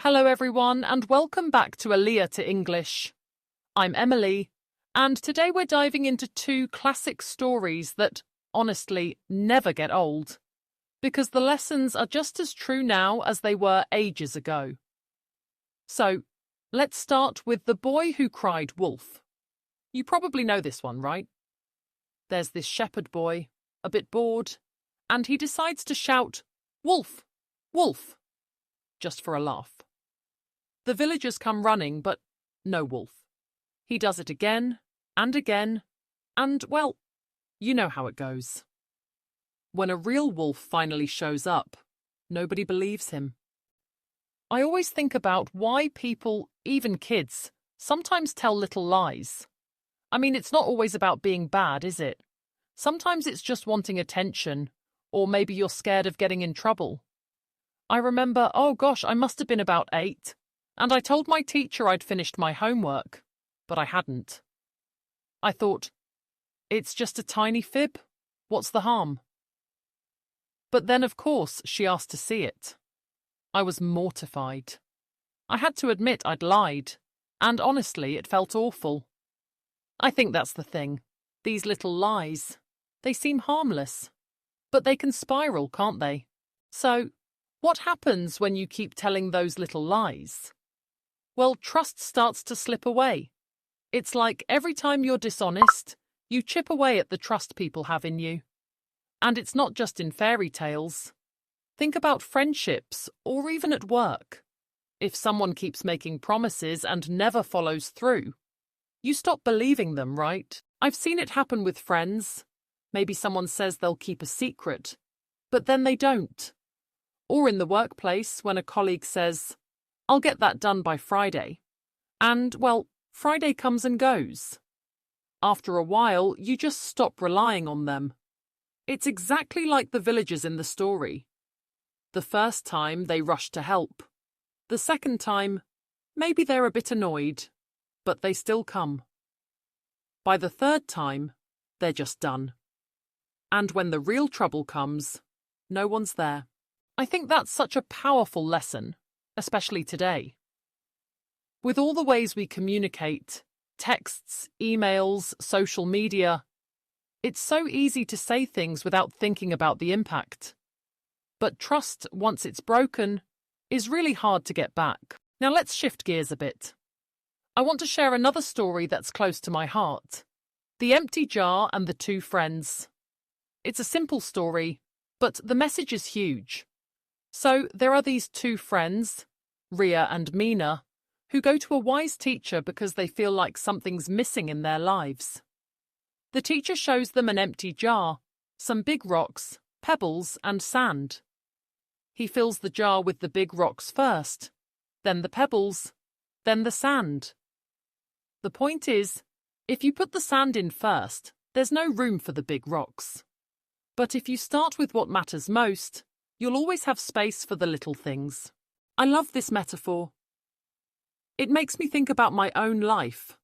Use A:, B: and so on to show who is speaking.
A: Hello everyone and welcome back to Aaliyah to English. I'm Emily, and today we're diving into two classic stories that, honestly, never get old, because the lessons are just as true now as they were ages ago. So, let's start with The Boy Who Cried Wolf. You probably know this one, right? There's this shepherd boy, a bit bored, and he decides to shout, "Wolf! Wolf!" just for a laugh. The villagers come running, but no wolf. He does it again, and, well, you know how it goes. When a real wolf finally shows up, nobody believes him. I always think about why people, even kids, sometimes tell little lies. I mean, it's not always about being bad, is it? Sometimes it's just wanting attention, or maybe you're scared of getting in trouble. I remember, I must have been about 8. And I told my teacher I'd finished my homework, but I hadn't. I thought, it's just a tiny fib. What's the harm? But then, of course, she asked to see it. I was mortified. I had to admit I'd lied, and honestly, it felt awful. I think that's the thing. These little lies. They seem harmless, but they can spiral, can't they? So, what happens when you keep telling those little lies? Well, trust starts to slip away. It's like every time you're dishonest, you chip away at the trust people have in you. And it's not just in fairy tales. Think about friendships, or even at work. If someone keeps making promises and never follows through, you stop believing them, right? I've seen it happen with friends. Maybe someone says they'll keep a secret, but then they don't. Or in the workplace, when a colleague says, "I'll get that done by Friday." And, well, Friday comes and goes. After a while, you just stop relying on them. It's exactly like the villagers in the story. The first time, they rush to help. The second time, maybe they're a bit annoyed, but they still come. By the third time, they're just done. And when the real trouble comes, no one's there. I think that's such a powerful lesson, especially today. With all the ways we communicate, texts, emails, social media, it's so easy to say things without thinking about the impact. But trust, once it's broken, is really hard to get back. Now let's shift gears a bit. I want to share another story that's close to my heart. The Empty Jar and the Two Friends. It's a simple story, but the message is huge. So there are these two friends, Ria and Mina, who go to a wise teacher because they feel like something's missing in their lives. The teacher shows them an empty jar, some big rocks, pebbles, and sand. He fills the jar with the big rocks first, then the pebbles, then the sand. The point is, if you put the sand in first, there's no room for the big rocks. But if you start with what matters most, you'll always have space for the little things. I love this metaphor. It makes me think about my own life.